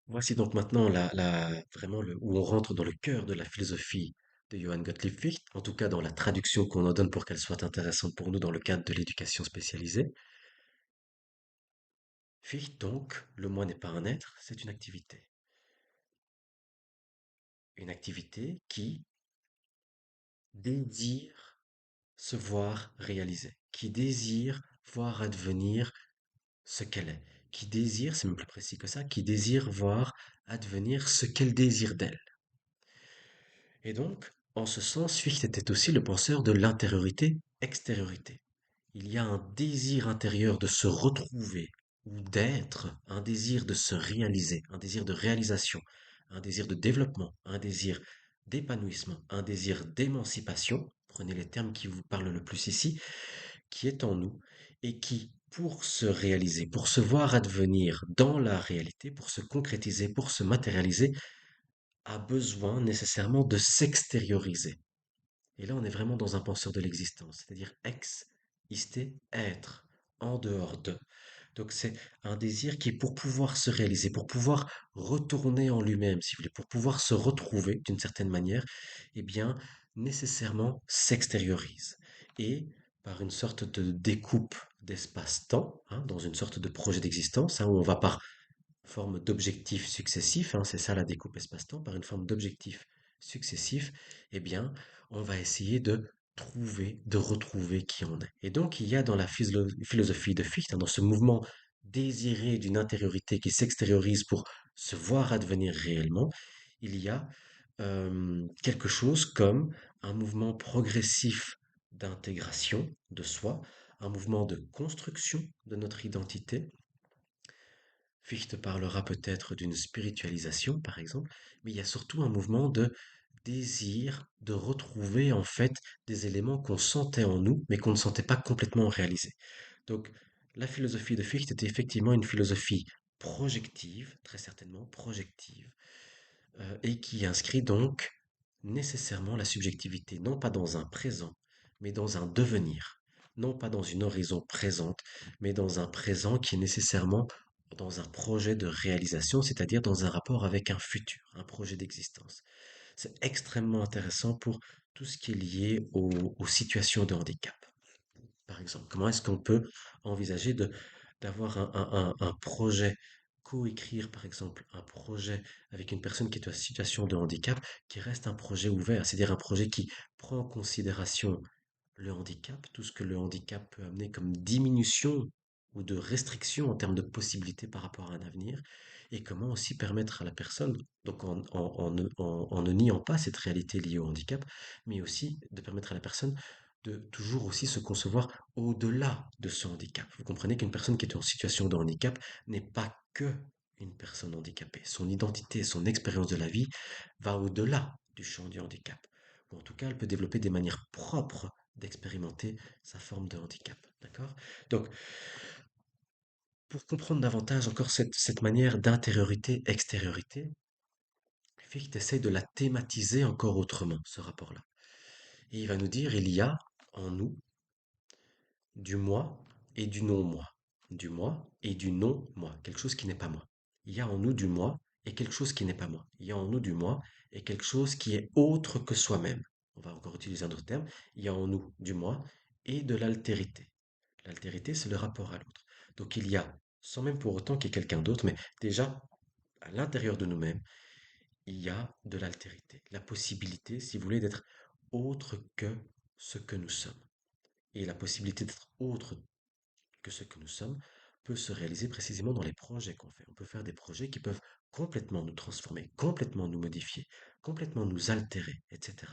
Voici donc maintenant vraiment où on rentre dans le cœur de la philosophie de Johann Gottlieb Fichte, en tout cas dans la traduction qu'on en donne pour qu'elle soit intéressante pour nous dans le cadre de l'éducation spécialisée. Fichte donc, le moi n'est pas un être, c'est une activité. Une activité qui désire se voir réalisée, qui désire voir advenir ce qu'elle est, qui désire, c'est même plus précis que ça, qui désire voir advenir ce qu'elle désire d'elle. Et donc, en ce sens, Fichte était aussi le penseur de l'intériorité-extériorité. Il y a un désir intérieur de se retrouver ou d'être, un désir de se réaliser, un désir de réalisation, un désir de développement, un désir d'épanouissement, un désir d'émancipation, prenez les termes qui vous parlent le plus ici, qui est en nous et qui, pour se réaliser, pour se voir advenir dans la réalité, pour se concrétiser, pour se matérialiser, a besoin nécessairement de s'extérioriser. Et là, on est vraiment dans un penseur de l'existence, c'est-à-dire ex, isté, être, en dehors de. Donc c'est un désir qui, pour pouvoir se réaliser, pour pouvoir retourner en lui-même, si vous voulez, pour pouvoir se retrouver d'une certaine manière, eh bien, nécessairement s'extériorise. Et par une sorte de découpe d'espace-temps, hein, dans une sorte de projet d'existence, hein, où on va par forme d'objectifs successifs, hein, c'est ça la découpe espace-temps, par une forme d'objectifs successifs, eh bien, on va essayer de trouver, de retrouver qui on est. Et donc, il y a dans la philosophie de Fichte, hein, dans ce mouvement désiré d'une intériorité qui s'extériorise pour se voir advenir réellement, il y a quelque chose comme un mouvement progressif d'intégration de soi, un mouvement de construction de notre identité, Fichte parlera peut-être d'une spiritualisation, par exemple, mais il y a surtout un mouvement de désir de retrouver en fait des éléments qu'on sentait en nous, mais qu'on ne sentait pas complètement réalisés. Donc, la philosophie de Fichte était effectivement une philosophie projective, très certainement projective, et qui inscrit donc nécessairement la subjectivité, non pas dans un présent, mais dans un devenir, non pas dans une horizon présente, mais dans un présent qui est nécessairement dans un projet de réalisation, c'est-à-dire dans un rapport avec un futur, un projet d'existence. C'est extrêmement intéressant pour tout ce qui est lié aux situations de handicap. Par exemple, comment est-ce qu'on peut envisager d'avoir un projet, coécrire par exemple un projet avec une personne qui est en situation de handicap, qui reste un projet ouvert, c'est-à-dire un projet qui prend en considération le handicap, tout ce que le handicap peut amener comme diminution ou de restriction en termes de possibilités par rapport à un avenir, et comment aussi permettre à la personne, donc en ne niant pas cette réalité liée au handicap, mais aussi de permettre à la personne de toujours aussi se concevoir au-delà de ce handicap. Vous comprenez qu'une personne qui est en situation de handicap n'est pas que une personne handicapée. Son identité, son expérience de la vie va au-delà du champ du handicap. Ou en tout cas, elle peut développer des manières propres d'expérimenter sa forme de handicap. D'accord? Donc, pour comprendre davantage encore cette manière d'intériorité-extériorité, Fichte essaie de la thématiser encore autrement, ce rapport-là. Et il va nous dire, il y a en nous du moi et du non-moi. Du moi et du non-moi, quelque chose qui n'est pas moi. Il y a en nous du moi et quelque chose qui n'est pas moi. Il y a en nous du moi et quelque chose qui est autre que soi-même. On va encore utiliser un autre terme. Il y a en nous du moi et de l'altérité. L'altérité, c'est le rapport à l'autre. Donc il y a, sans même pour autant qu'il y ait quelqu'un d'autre, mais déjà à l'intérieur de nous-mêmes, il y a de l'altérité. La possibilité, si vous voulez, d'être autre que ce que nous sommes. Et la possibilité d'être autre que ce que nous sommes peut se réaliser précisément dans les projets qu'on fait. On peut faire des projets qui peuvent complètement nous transformer, complètement nous modifier, complètement nous altérer, etc.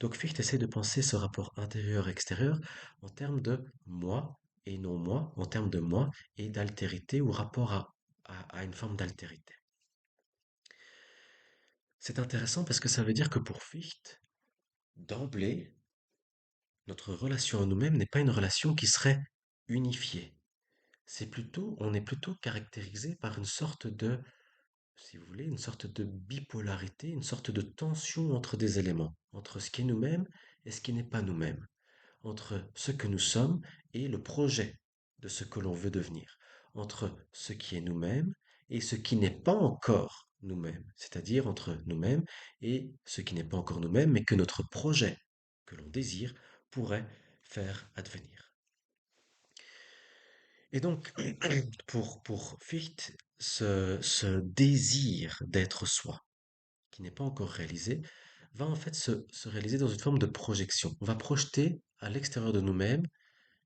Donc Fichte essaie de penser ce rapport intérieur-extérieur en termes de moi et non moi, en termes de moi et d'altérité ou rapport à une forme d'altérité. C'est intéressant parce que ça veut dire que pour Fichte, d'emblée, notre relation à nous-mêmes n'est pas une relation qui serait unifiée. On est plutôt caractérisé par une sorte de, si vous voulez, une sorte de bipolarité, une sorte de tension entre des éléments, entre ce qui est nous-mêmes et ce qui n'est pas nous-mêmes, entre ce que nous sommes et le projet de ce que l'on veut devenir, entre ce qui est nous-mêmes et ce qui n'est pas encore nous-mêmes, c'est-à-dire entre nous-mêmes et ce qui n'est pas encore nous-mêmes, mais que notre projet que l'on désire pourrait faire advenir. Et donc, pour Fichte, ce désir d'être soi, qui n'est pas encore réalisé, va en fait se réaliser dans une forme de projection. On va projeter à l'extérieur de nous-mêmes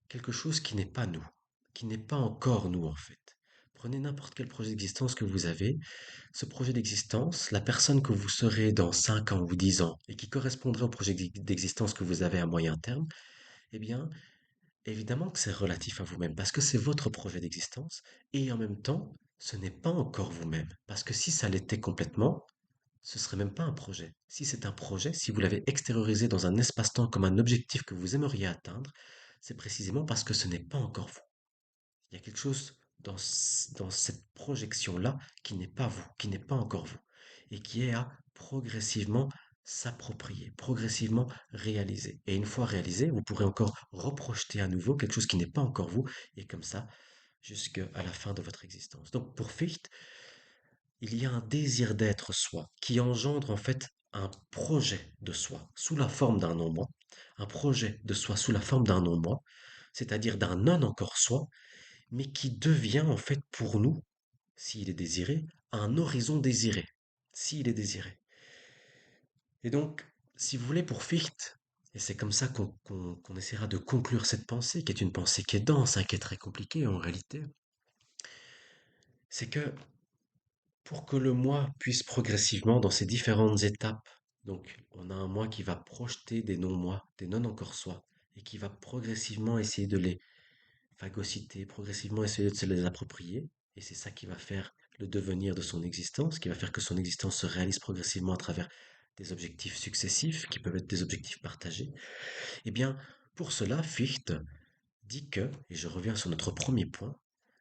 quelque chose qui n'est pas nous, qui n'est pas encore nous en fait. Prenez n'importe quel projet d'existence que vous avez, ce projet d'existence, la personne que vous serez dans 5 ans ou 10 ans et qui correspondrait au projet d'existence que vous avez à moyen terme, eh bien, évidemment que c'est relatif à vous-même parce que c'est votre projet d'existence et en même temps, ce n'est pas encore vous-même parce que si ça l'était complètement, ce serait même pas un projet. Si c'est un projet, si vous l'avez extériorisé dans un espace-temps comme un objectif que vous aimeriez atteindre, c'est précisément parce que ce n'est pas encore vous. Il y a quelque chose dans cette projection-là qui n'est pas vous, qui n'est pas encore vous, et qui est à progressivement s'approprier, progressivement réaliser. Et une fois réalisé, vous pourrez encore reprojeter à nouveau quelque chose qui n'est pas encore vous, et comme ça, jusqu'à la fin de votre existence. Donc pour Fichte, il y a un désir d'être soi qui engendre en fait un projet de soi sous la forme d'un non-moi, un projet de soi sous la forme d'un non-moi, c'est-à-dire d'un non encore soi, mais qui devient en fait pour nous, s'il est désiré, un horizon désiré, s'il est désiré. Et donc, si vous voulez, pour Fichte, et c'est comme ça qu'on essaiera de conclure cette pensée, qui est une pensée qui est dense, hein, qui est très compliquée en réalité, c'est que pour que le moi puisse progressivement dans ses différentes étapes, donc on a un moi qui va projeter des non-moi, des non encore soi, et qui va progressivement essayer de les phagocyter, progressivement essayer de se les approprier, et c'est ça qui va faire le devenir de son existence, qui va faire que son existence se réalise progressivement à travers des objectifs successifs, qui peuvent être des objectifs partagés. Eh bien, pour cela, Fichte dit que, et je reviens sur notre premier point,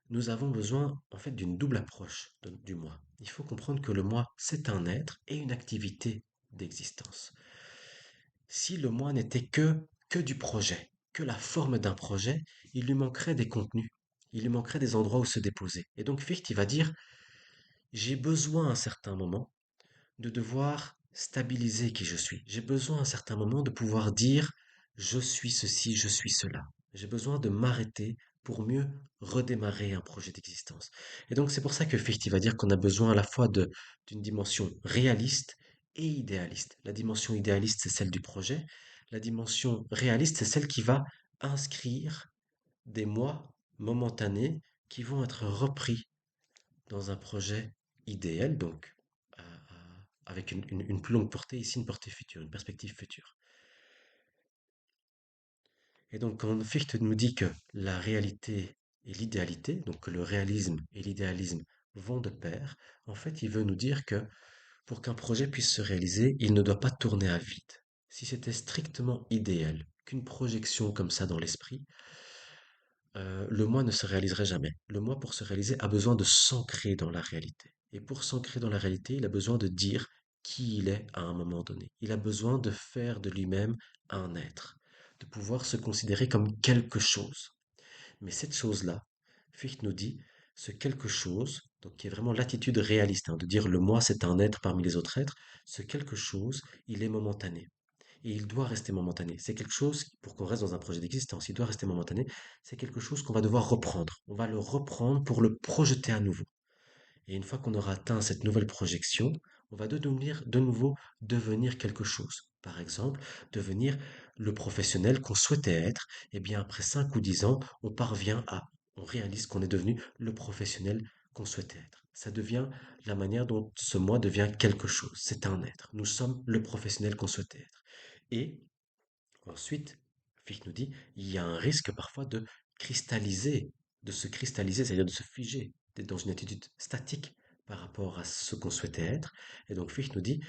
nous avons besoin en fait d'une double approche du moi. Il faut comprendre que le moi, c'est un être et une activité d'existence. Si le moi n'était que du projet, que la forme d'un projet, il lui manquerait des contenus, il lui manquerait des endroits où se déposer. Et donc Fichte, il va dire, j'ai besoin à un certain moment de devoir stabiliser qui je suis. J'ai besoin à un certain moment de pouvoir dire je suis ceci, je suis cela. J'ai besoin de m'arrêter pour mieux redémarrer un projet d'existence. Et donc c'est pour ça que Fichte va dire qu'on a besoin à la fois d'une dimension réaliste et idéaliste. La dimension idéaliste, c'est celle du projet. La dimension réaliste, c'est celle qui va inscrire des mois momentanés qui vont être repris dans un projet idéal, donc avec une plus longue portée, ici une portée future, une perspective future. Et donc quand Fichte nous dit que la réalité et l'idéalité, donc que le réalisme et l'idéalisme vont de pair, en fait il veut nous dire que pour qu'un projet puisse se réaliser, il ne doit pas tourner à vide. Si c'était strictement idéal, qu'une projection comme ça dans l'esprit, le moi ne se réaliserait jamais. Le moi, pour se réaliser, a besoin de s'ancrer dans la réalité. Et pour s'ancrer dans la réalité, il a besoin de dire qui il est à un moment donné. Il a besoin de faire de lui-même un être, de pouvoir se considérer comme quelque chose. Mais cette chose-là, Fichte nous dit, ce quelque chose, donc qui est vraiment l'attitude réaliste, hein, de dire le moi c'est un être parmi les autres êtres, ce quelque chose, il est momentané et il doit rester momentané. C'est quelque chose, pour qu'on reste dans un projet d'existence, il doit rester momentané, c'est quelque chose qu'on va devoir reprendre. On va le reprendre pour le projeter à nouveau. Et une fois qu'on aura atteint cette nouvelle projection, on va de nouveau devenir quelque chose. Par exemple, devenir le professionnel qu'on souhaitait être. Et bien après 5 ou 10 ans, on réalise qu'on est devenu le professionnel qu'on souhaitait être. Ça devient la manière dont ce moi devient quelque chose. C'est un être. Nous sommes le professionnel qu'on souhaitait être. Et ensuite, Fichte nous dit, il y a un risque parfois cristalliser, de se cristalliser, c'est-à-dire de se figer, d'être dans une attitude statique par rapport à ce qu'on souhaitait être. Et donc Fichte nous dit,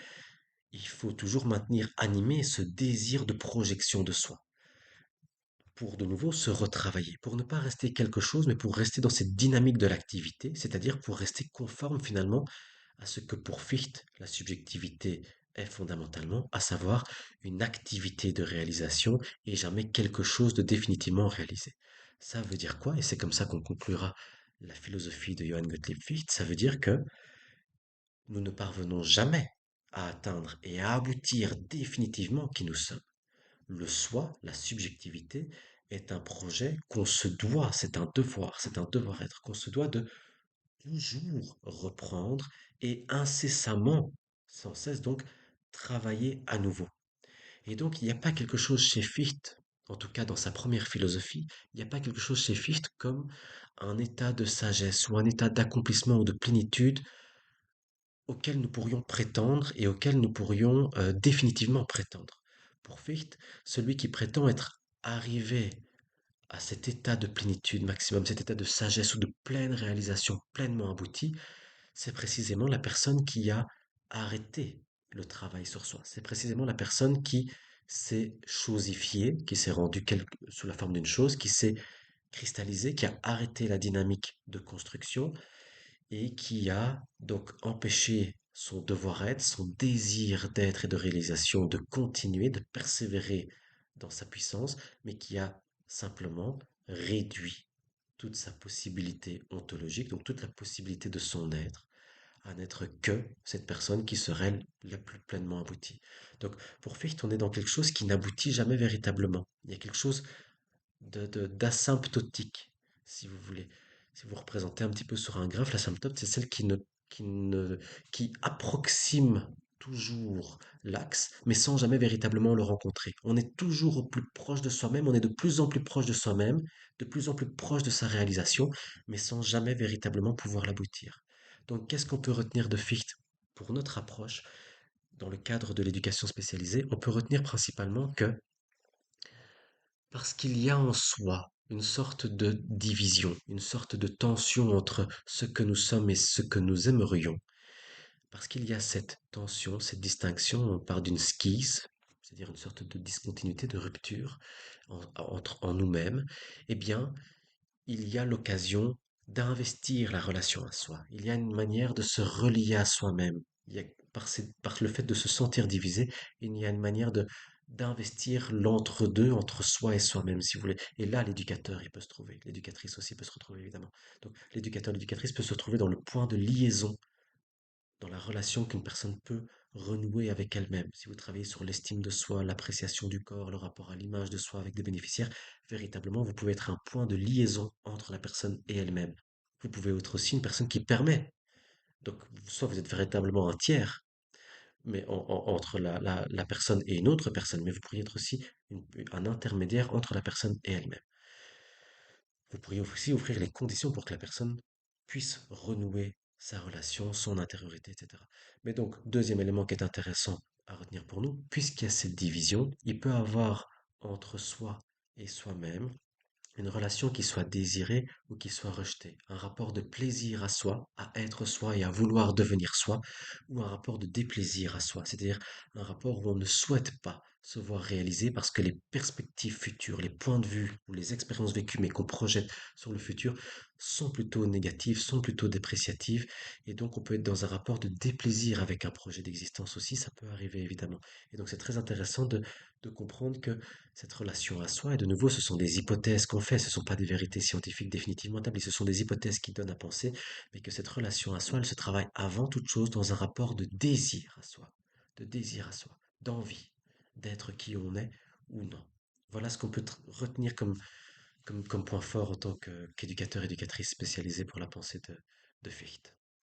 il faut toujours maintenir animé ce désir de projection de soi, pour de nouveau se retravailler, pour ne pas rester quelque chose, mais pour rester dans cette dynamique de l'activité, c'est-à-dire pour rester conforme finalement à ce que pour Fichte, la subjectivité est fondamentalement, à savoir une activité de réalisation et jamais quelque chose de définitivement réalisé. Ça veut dire quoi? Et c'est comme ça qu'on conclura la philosophie de Johann Gottlieb Fichte, ça veut dire que nous ne parvenons jamais à atteindre et à aboutir définitivement qui nous sommes. Le soi, la subjectivité, est un projet qu'on se doit, c'est un devoir-être qu'on se doit de toujours reprendre et incessamment, sans cesse donc, travailler à nouveau. Et donc, il n'y a pas quelque chose chez Fichte, en tout cas dans sa première philosophie, il n'y a pas quelque chose chez Fichte comme un état de sagesse ou un état d'accomplissement ou de plénitude auquel nous pourrions prétendre et auquel nous pourrions définitivement prétendre. Pour Fichte, celui qui prétend être arrivé à cet état de plénitude maximum, cet état de sagesse ou de pleine réalisation pleinement abouti, c'est précisément la personne qui a arrêté le travail sur soi. C'est précisément la personne qui s'est chosifiée, qui s'est rendue sous la forme d'une chose, qui s'est cristallisée, qui a arrêté la dynamique de construction et qui a donc empêché son devoir-être, son désir d'être et de réalisation de continuer, de persévérer dans sa puissance, mais qui a simplement réduit toute sa possibilité ontologique, donc toute la possibilité de son être, à n'être que cette personne qui serait la plus pleinement aboutie. Donc pour Fichte, on est dans quelque chose qui n'aboutit jamais véritablement. Il y a quelque chose d'asymptotique, si vous voulez. Si vous représentez un petit peu sur un graphe, l'asymptote, c'est celle qui ne, qui approxime toujours l'axe, mais sans jamais véritablement le rencontrer. On est toujours au plus proche de soi-même, on est de plus en plus proche de soi-même, de plus en plus proche de sa réalisation, mais sans jamais véritablement pouvoir l'aboutir. Donc, qu'est-ce qu'on peut retenir de Fichte pour notre approche dans le cadre de l'éducation spécialisée? On peut retenir principalement que parce qu'il y a en soi une sorte de division, une sorte de tension entre ce que nous sommes et ce que nous aimerions. Parce qu'il y a cette tension, cette distinction, on part d'une skise, c'est-à-dire une sorte de discontinuité, de rupture en nous-mêmes, eh bien, il y a l'occasion d'investir la relation à soi. Il y a une manière de se relier à soi-même. Il y a, par le fait de se sentir divisé, il y a une manière de d'investir l'entre-deux entre soi et soi-même, si vous voulez. Et là, l'éducateur, il peut se trouver. L'éducatrice aussi peut se retrouver, évidemment. Donc, l'éducateur, l'éducatrice peut se retrouver dans le point de liaison, dans la relation qu'une personne peut renouer avec elle-même. Si vous travaillez sur l'estime de soi, l'appréciation du corps, le rapport à l'image de soi avec des bénéficiaires, véritablement, vous pouvez être un point de liaison entre la personne et elle-même. Vous pouvez être aussi une personne qui permet. Donc, soit vous êtes véritablement un tiers, mais entre la personne et une autre personne, mais vous pourriez être aussi un intermédiaire entre la personne et elle-même. Vous pourriez aussi offrir les conditions pour que la personne puisse renouer sa relation, son intériorité, etc. Mais donc, deuxième élément qui est intéressant à retenir pour nous, puisqu'il y a cette division, il peut avoir entre soi et soi-même une relation qui soit désirée ou qui soit rejetée, un rapport de plaisir à soi, à être soi et à vouloir devenir soi, ou un rapport de déplaisir à soi, c'est-à-dire un rapport où on ne souhaite pas se voir réalisé parce que les perspectives futures, les points de vue ou les expériences vécues mais qu'on projette sur le futur sont plutôt négatives, sont plutôt dépréciatives, et donc on peut être dans un rapport de déplaisir avec un projet d'existence aussi, ça peut arriver évidemment. Et donc c'est très intéressant de comprendre que cette relation à soi, et de nouveau, ce sont des hypothèses qu'on fait, ce ne sont pas des vérités scientifiques définitivement établies, ce sont des hypothèses qui donnent à penser, mais que cette relation à soi, elle se travaille avant toute chose dans un rapport de désir à soi, d'envie, d'être qui on est ou non. Voilà ce qu'on peut retenir comme point fort en tant qu'éducateur, éducatrice spécialisé pour la pensée de Fichte.